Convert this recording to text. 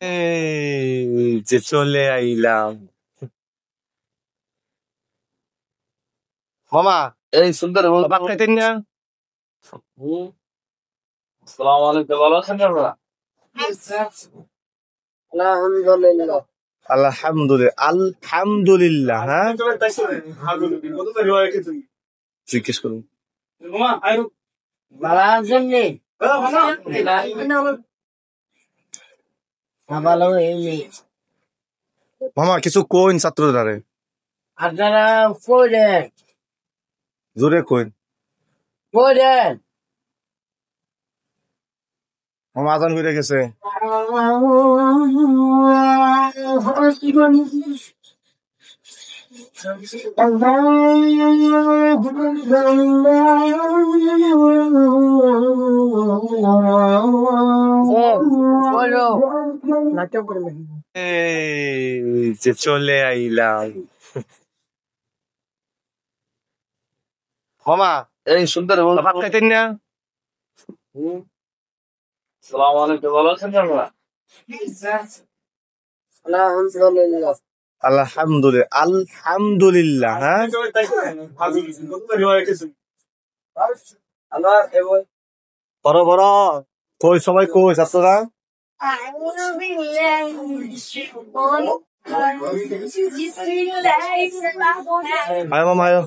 এই যে চলে আইলাম মামা। এই সুন্দর ভাত খাইতেন না? আসসালামু আলাইকুম, ভালো আছেন আপনারা? আলহামদুলিল্লাহ আলহামদুলিল্লাহ। হ্যাঁ, জিজ্ঞেস করুন। মামা কিছু কইন ছাত্রদারে, আপনারা পড়েন জোরে কইন। পড়েন মামা আজান হয়ে গেছে। এই যে চলে আইলাম মামা। এই সুন্দর ভাত খাইতেন না? আসসালামু আলাইকুম, ভালো আছেন আপনারা? আলহামদুলিল্লাহ আলহামদুলিল্লাহ। হ্যাঁ, বড় বড় কই, সবাই কই ছাত্ররা? আয় মামা আয়।